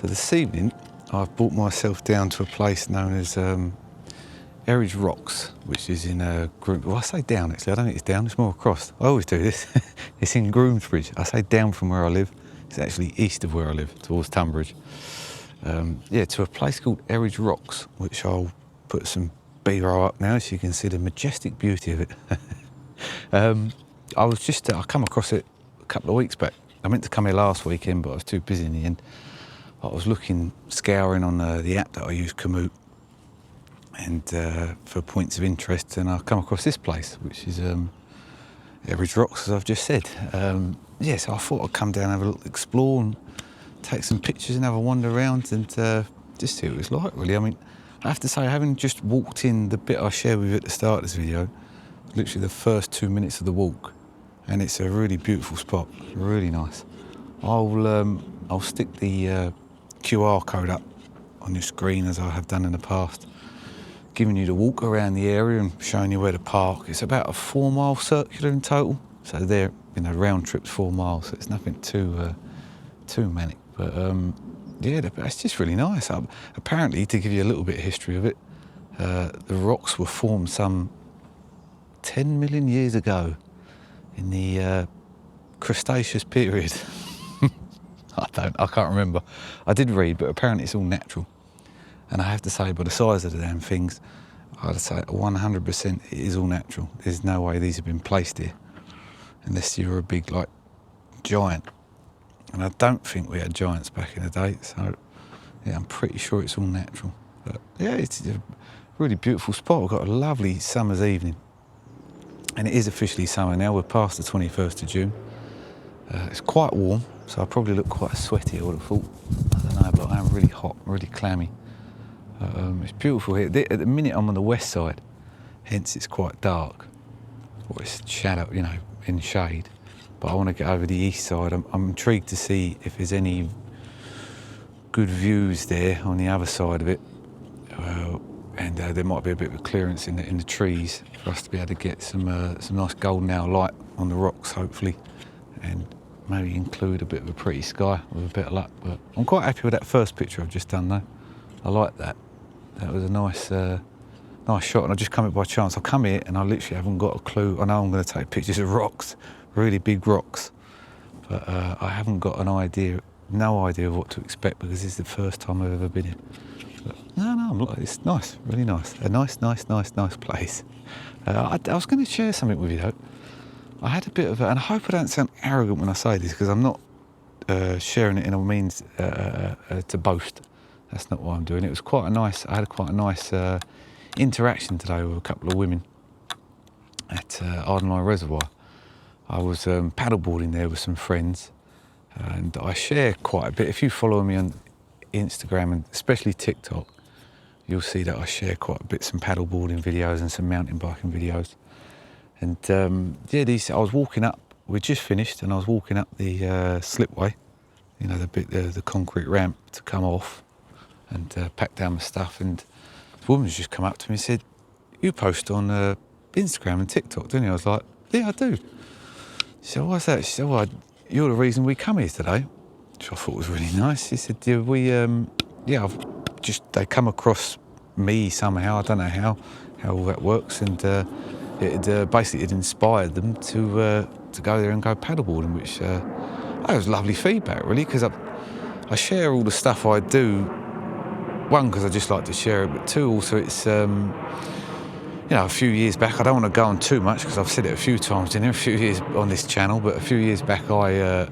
So this evening I've brought myself down to a place known as Eridge Rocks, which is in well, I say down actually, I don't think it's down, it's more across. I always do this. It's in Groomsbridge. I say down from where I live. It's actually east of where I live, towards Tunbridge. Yeah, to a place called Eridge Rocks, which I'll put some B-roll up now so you can see the majestic beauty of it. I come across it a couple of weeks back. I meant to come here last weekend, but I was too busy in the end. I was scouring on the app that I use, Komoot, and for points of interest, and I come across this place, which is Eridge Rocks, as I've just said. Yeah, so I thought I'd come down and have a little explore and take some pictures and have a wander around and just see what it was like, really. I mean, I have to say, having just walked in the bit I shared with you at the start of this video, literally the first 2 minutes of the walk, and it's a really beautiful spot, really nice. I'll stick the QR code up on your screen as I have done in the past, giving you the walk around the area and showing you where to park. It's about a 4 mile circular in total, so there, round trip's 4 miles, so it's nothing too manic. But yeah, it's just really nice. Apparently, to give you a little bit of history of it, the rocks were formed some 10 million years ago in the Cretaceous period. I can't remember. I did read, but apparently it's all natural. And I have to say, by the size of the damn things, I'd say 100% it is all natural. There's no way these have been placed here, unless you're a big, giant. And I don't think we had giants back in the day, so yeah, I'm pretty sure it's all natural. But yeah, it's a really beautiful spot. We've got a lovely summer's evening. And it is officially summer now. We're past the 21st of June. It's quite warm, so I probably look quite sweaty, I would have thought. I don't know, but I am really hot, really clammy. It's beautiful here. At the minute I'm on the west side, hence it's quite dark, or it's shadow, in shade. But I want to get over the east side. I'm intrigued to see if there's any good views there on the other side of it. And there might be a bit of a clearance in the trees for us to be able to get some nice golden hour light on the rocks, hopefully, and maybe include a bit of a pretty sky with a bit of luck. But I'm quite happy with that first picture I've just done, though. I like that. That was a nice shot, and I just come here by chance. I come here and I literally haven't got a clue. I know I'm going to take pictures of rocks, really big rocks, but I haven't got no idea of what to expect, because this is the first time I've ever been here. But it's nice, really nice. A nice place. I was going to share something with you, though. I had a bit of and I hope I don't sound arrogant when I say this, because I'm not sharing it in a means to boast. That's not why I'm doing it. It was quite a nice, I had quite a nice interaction today with a couple of women at Ardenline Reservoir. I was paddleboarding there with some friends, and I share quite a bit. If you follow me on Instagram and especially TikTok, you'll see that I share quite a bit, some paddleboarding videos and some mountain biking videos. And yeah, I was walking up, we'd just finished, and I was walking up the slipway, the concrete ramp to come off and pack down my stuff. And this woman's just come up to me and said, "You post on Instagram and TikTok, don't you?" I was like, "Yeah, I do." She said, "What's that?" She said, "Well, you're the reason we come here today," which I thought was really nice. She said, "Yeah, they come across me somehow. I don't know how all that works, and it inspired them to go there and go paddleboarding," which that was lovely feedback, really, because I share all the stuff I do. One, because I just like to share it, but two, also it's a few years back. I don't want to go on too much because I've said it a few times in a few years on this channel, but a few years back I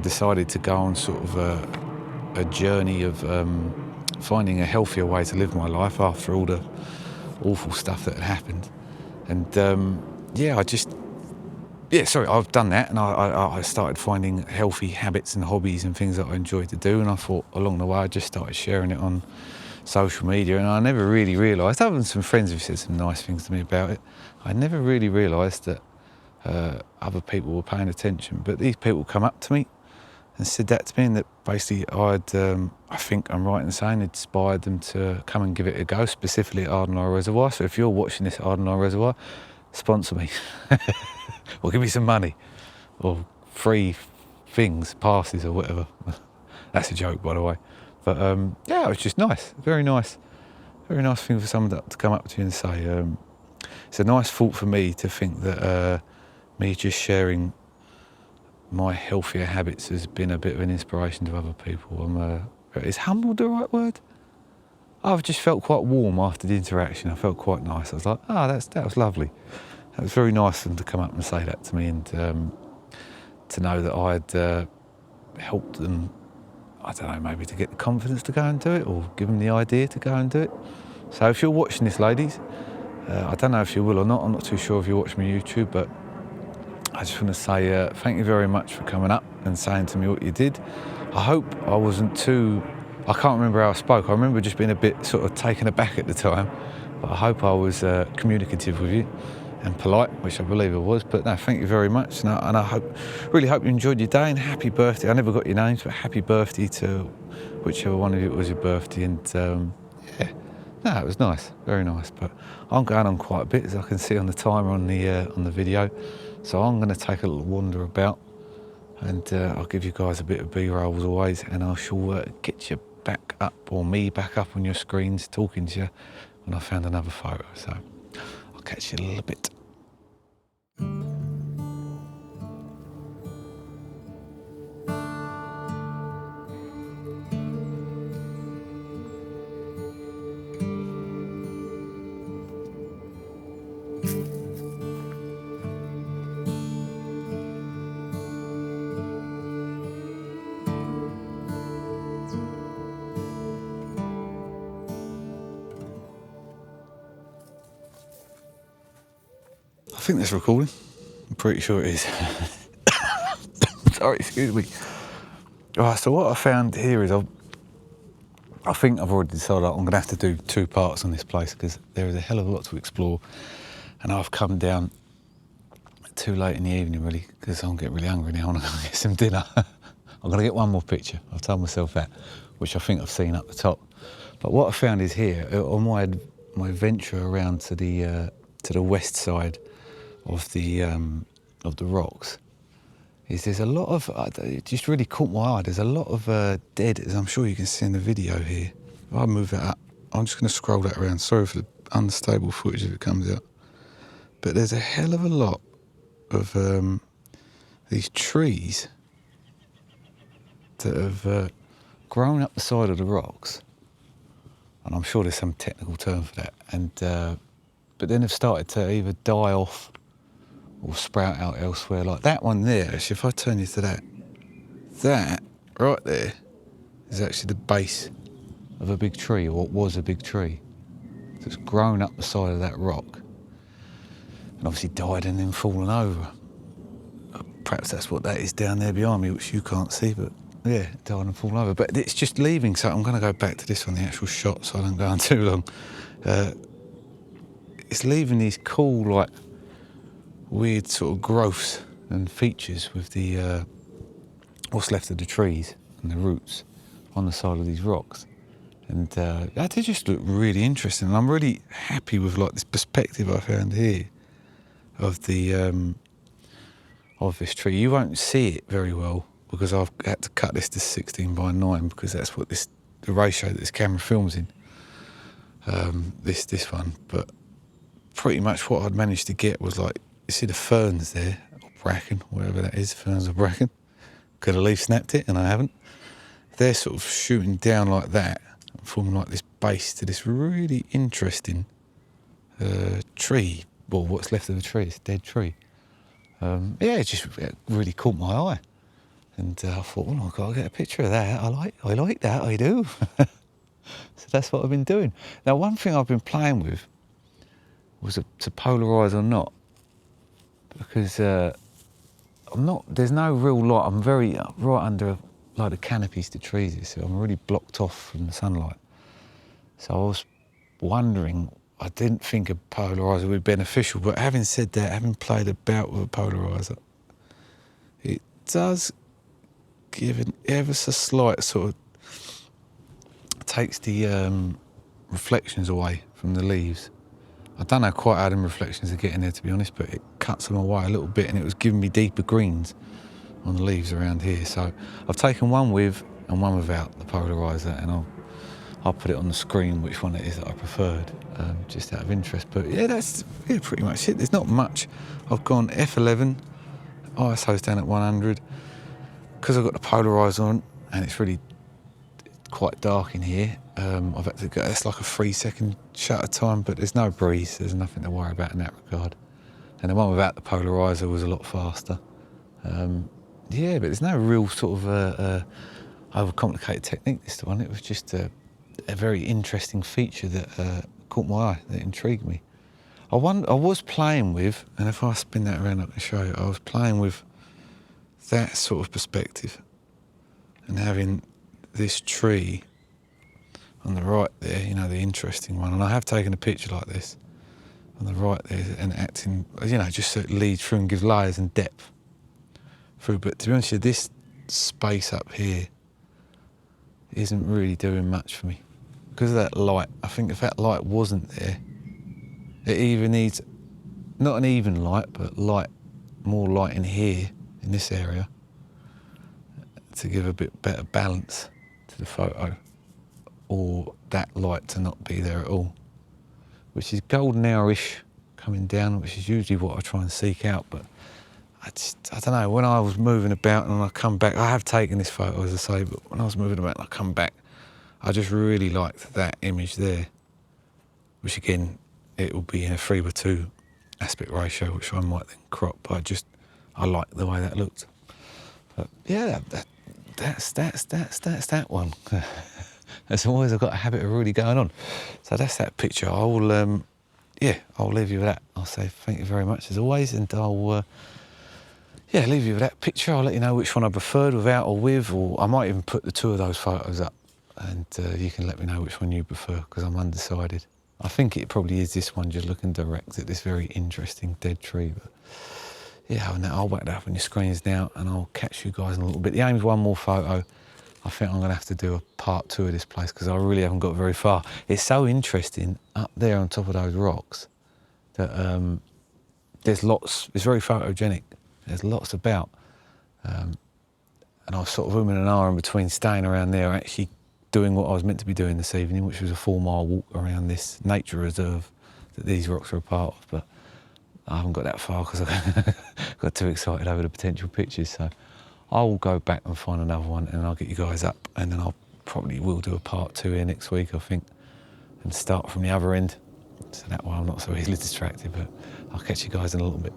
decided to go on sort of a journey of finding a healthier way to live my life after all the awful stuff that had happened. And I've done that, and I started finding healthy habits and hobbies and things that I enjoyed to do, and I thought along the way I just started sharing it on social media, and I never really realised, other than some friends who said some nice things to me about it, I never really realised that other people were paying attention. But these people come up to me and said that to me, and that basically I think I'm right in saying, inspired them to come and give it a go, specifically at Ardenline Reservoir. So if you're watching this at Ardenline Reservoir, sponsor me or give me some money or free things, passes or whatever. That's a joke, by the way. But yeah, it was just nice, very nice thing for someone to come up to you and say. It's a nice thought for me to think that me just sharing my healthier habits has been a bit of an inspiration to other people. Is humbled the right word? I've just felt quite warm after the interaction. I felt quite nice. I was like, that was lovely. That was very nice of them to come up and say that to me, and to know that I'd helped them, I don't know, maybe to get the confidence to go and do it, or give them the idea to go and do it. So if you're watching this, ladies, I don't know if you will or not. I'm not too sure if you watch my YouTube, but I just want to say thank you very much for coming up and saying to me what you did. I hope I wasn't too... I can't remember how I spoke. I remember just being a bit sort of taken aback at the time, but I hope I was communicative with you and polite, which I believe I was. But no, thank you very much, and I really hope you enjoyed your day, and happy birthday. I never got your names, but happy birthday to whichever one of you it was your birthday, and yeah. No, it was nice, very nice. But I'm going on quite a bit, as I can see on the timer on the video. So I'm going to take a little wander about, and I'll give you guys a bit of B-roll as always, and I shall get you back up, or me back up on your screens, talking to you when I found another photo. So I'll catch you in a little bit. I think that's recording. I'm pretty sure it is. Sorry, excuse me. Right, so what I found here is I think I've already decided I'm going to have to do 2 parts on this place, because there is a hell of a lot to explore, and I've come down too late in the evening really, because I'm getting really hungry now and I'm going to get some dinner. I'm going to get one more picture. I've told myself that, which I think I've seen up the top. But what I found is here on my venture around to the west side of the rocks, is there's a lot of, it just really caught my eye, there's a lot of dead, as I'm sure you can see in the video here. If I move that up, I'm just going to scroll that around. Sorry for the unstable footage if it comes out. But there's a hell of a lot of these trees that have grown up the side of the rocks, and I'm sure there's some technical term for that, and but then have started to either die off or sprout out elsewhere. Like that one there, actually, if I turn you to that right there is actually the base of a big tree, or what was a big tree. So it's grown up the side of that rock and obviously died and then fallen over. Perhaps that's what that is down there behind me, which you can't see, but yeah, died and fallen over. But it's just leaving, so I'm going to go back to this one, the actual shot, so I don't go on too long. It's leaving these cool, like, weird sort of growths and features with the what's left of the trees and the roots on the side of these rocks, and that did just look really interesting. And I'm really happy with like this perspective I found here of the of this tree. You won't see it very well because I've had to cut this to 16:9 because that's what the ratio that this camera films in. This one, but pretty much what I'd managed to get was like, you see the ferns there, or bracken, whatever that is, ferns or bracken. Could have leaf snapped it, and I haven't. They're sort of shooting down like that, forming like this base to this really interesting tree. Well, what's left of the tree, it's a dead tree. Yeah, it just really caught my eye. And I thought, oh, I've got to get a picture of that. I like that, I do. So that's what I've been doing. Now, one thing I've been playing with was to polarise or not. Because there's no real light. I'm very right under like the canopies to trees, so I'm really blocked off from the sunlight. So I was wondering, I didn't think a polariser would be beneficial, but having said that, having played about with a polariser, it does give an ever so slight sort of, takes the reflections away from the leaves. I don't know quite how them reflections are getting there, to be honest, but it cuts them away a little bit, and it was giving me deeper greens on the leaves around here. So I've taken one with and one without the polarizer, and I'll put it on the screen which one it is that I preferred, just out of interest. But yeah, that's pretty much it. There's not much. I've gone f11, ISO's down at 100, because I've got the polarizer on and it's really quite dark in here. I've had to go, it's like a 3-second shutter time, but there's no breeze, there's nothing to worry about in that regard. And the one without the polarizer was a lot faster. Yeah, but there's no real sort of overcomplicated technique, this one. It was just a very interesting feature that caught my eye, that intrigued me. I was playing with, and if I spin that around I can show you, I was playing with that sort of perspective and having this tree on the right there, you know, the interesting one. And I have taken a picture like this on the right there and acting, you know, just so it leads through and gives layers and depth through. But to be honest with you, this space up here isn't really doing much for me. Because of that light, I think if that light wasn't there, it either needs, not an even light, but more light in here, in this area, to give a bit better balance to the photo, or that light to not be there at all, which is golden hour-ish coming down, which is usually what I try and seek out. But I don't know, when I was moving about and I come back, I have taken this photo, as I say, but when I was moving about and I come back, I just really liked that image there, which again, it will be in a 3:2 aspect ratio, which I might then crop, but I like the way that looked. But yeah, that's that one. As always, I've got a habit of really going on. So that's that picture. I'll leave you with that. I'll say thank you very much as always, and I'll leave you with that picture. I'll let you know which one I preferred, without or with, or I might even put the two of those photos up, and you can let me know which one you prefer, because I'm undecided. I think it probably is this one, just looking direct at this very interesting dead tree. But yeah, I'll whack that up on your screens now, and I'll catch you guys in a little bit. The aim is one more photo. I think I'm going to have to do a part 2 of this place, because I really haven't got very far. It's so interesting up there on top of those rocks that there's lots, it's very photogenic. There's lots about. And I was sort of umming and ahhing between staying around there or actually doing what I was meant to be doing this evening, which was a 4-mile walk around this nature reserve that these rocks are a part of. But I haven't got that far because I got too excited over the potential pictures. So I'll go back and find another one, and I'll get you guys up, and then I'll probably will do a part 2 here next week, I think, and start from the other end. So that way I'm not so easily distracted, but I'll catch you guys in a little bit.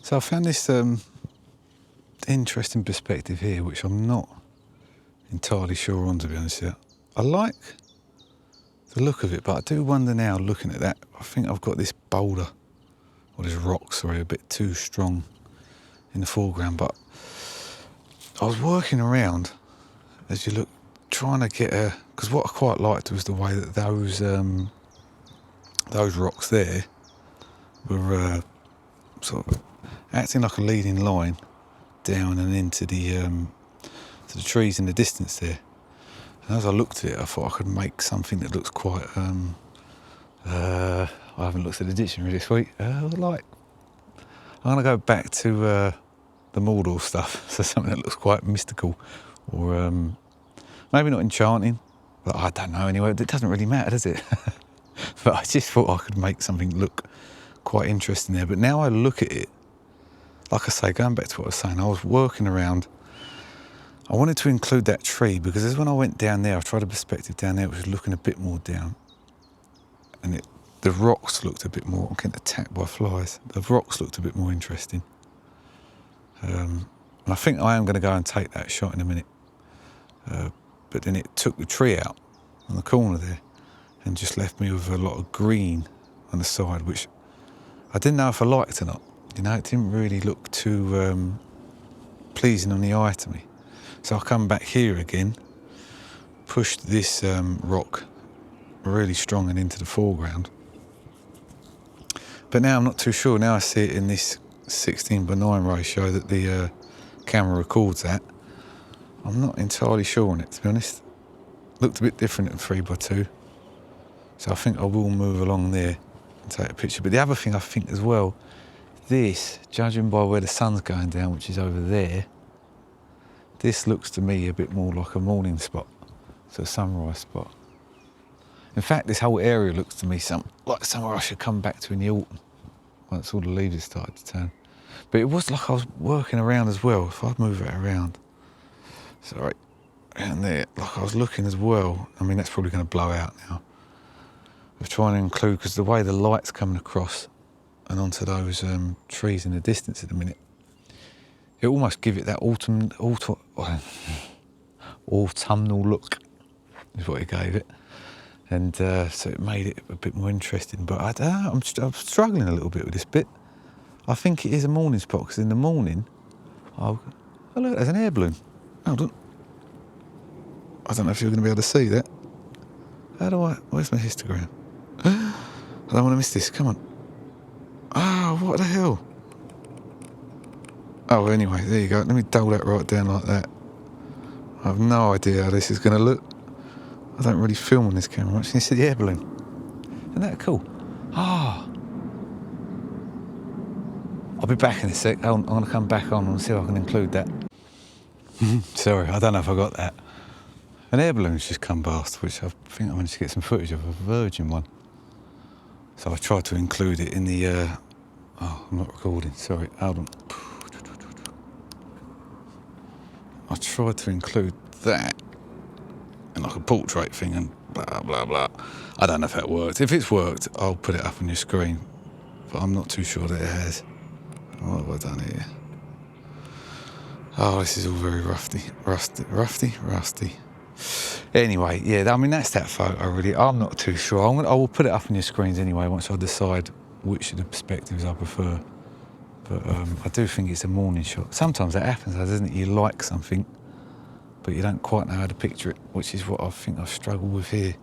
So I found this interesting perspective here, which I'm not entirely sure on, to be honest. I like the look of it, but I do wonder now, looking at that, I think I've got this boulder, or this rock, sorry, a bit too strong in the foreground. But I was working around, as you look, trying to get a, because what I quite liked was the way that those rocks there were sort of acting like a leading line down and into the trees in the distance there. And as I looked at it, I thought I could make something that looks quite, I haven't looked at the dictionary this week, I'm going to go back to the Mordor stuff, so something that looks quite mystical, or maybe not enchanting, but I don't know anyway, it doesn't really matter, does it? But I just thought I could make something look quite interesting there. But now I look at it, like I say, going back to what I was saying, I was working around, I wanted to include that tree, because as when I went down there, I tried a perspective down there which was looking a bit more down, and the rocks looked a bit more, I'm getting attacked by flies, the rocks looked a bit more interesting. And I think I am going to go and take that shot in a minute. But then it took the tree out on the corner there and just left me with a lot of green on the side, which I didn't know if I liked or not. You know, it didn't really look too pleasing on the eye to me. So I'll come back here again, pushed this rock really strong and into the foreground. But now I'm not too sure. Now I see it in this 16:9 ratio that the camera records at. I'm not entirely sure on it, to be honest. Looked a bit different at 3:2. So I think I will move along there and take a picture. But the other thing I think as well, this, judging by where the sun's going down, which is over there, this looks to me a bit more like a morning spot, so a sunrise spot. In fact, this whole area looks to me like somewhere I should come back to in the autumn, once all the leaves have started to turn. But it was like I was working around as well. If I move it around, sorry, around there, like I was looking as well. I mean, that's probably going to blow out now. I was trying to include, because the way the light's coming across and onto those trees in the distance at the minute, it almost give it that autumnal look, is what it gave it. And so it made it a bit more interesting. But I don't know, I'm struggling a little bit with this bit. I think it is a morning spot, because in the morning, oh look, there's an air balloon. Hold on. I don't know if you're going to be able to see that. Where's my histogram? I don't want to miss this, come on. Oh, what the hell? Oh, anyway, there you go. Let me dull that right down like that. I have no idea how this is going to look. I don't really film on this camera much. Can you see the air balloon? Isn't that cool? Ah. I'll be back in a sec. I'm going to come back on and see if I can include that. Sorry, I don't know if I got that. An air balloon's just come past, which I think I managed to get some footage of, a Virgin one. So I tried to include it in the... oh, I'm not recording, sorry, hold on. I tried to include that in like a portrait thing and blah, blah, blah. I don't know if that worked. If it's worked, I'll put it up on your screen. But I'm not too sure that it has. What have I done here? Oh, this is all very rusty. Anyway, yeah, I mean, that's that photo, really. I'm not too sure. I will put it up on your screens anyway once I decide which of the perspectives I prefer. But I do think it's a morning shot. Sometimes that happens, doesn't it? You like something, but you don't quite know how to picture it, which is what I think I've struggled with here.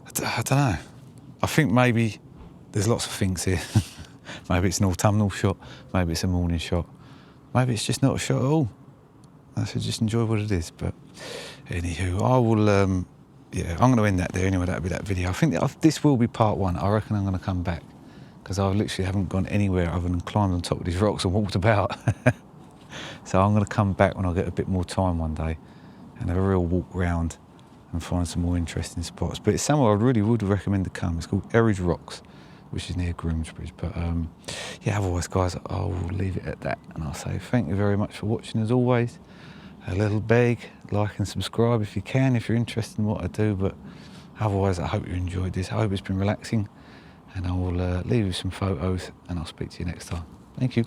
I don't know. I think maybe there's lots of things here. Maybe it's an autumnal shot, maybe it's a morning shot, maybe it's just not a shot at all. I should just enjoy what it is. But anywho, I will, yeah, I'm going to end that there anyway. That'll be that video. I think this will be part one. I reckon I'm going to come back, because I literally haven't gone anywhere other than climbed on top of these rocks and walked about. So I'm going to come back when I get a bit more time one day and have a real walk round and find some more interesting spots. But it's somewhere I really would recommend to come. It's called Eridge Rocks, which is near Groomsbridge. But yeah, otherwise, guys, I will leave it at that. And I'll say thank you very much for watching, as always. A little beg, like and subscribe if you can, if you're interested in what I do. But otherwise, I hope you enjoyed this. I hope it's been relaxing. And I will leave you some photos, and I'll speak to you next time. Thank you.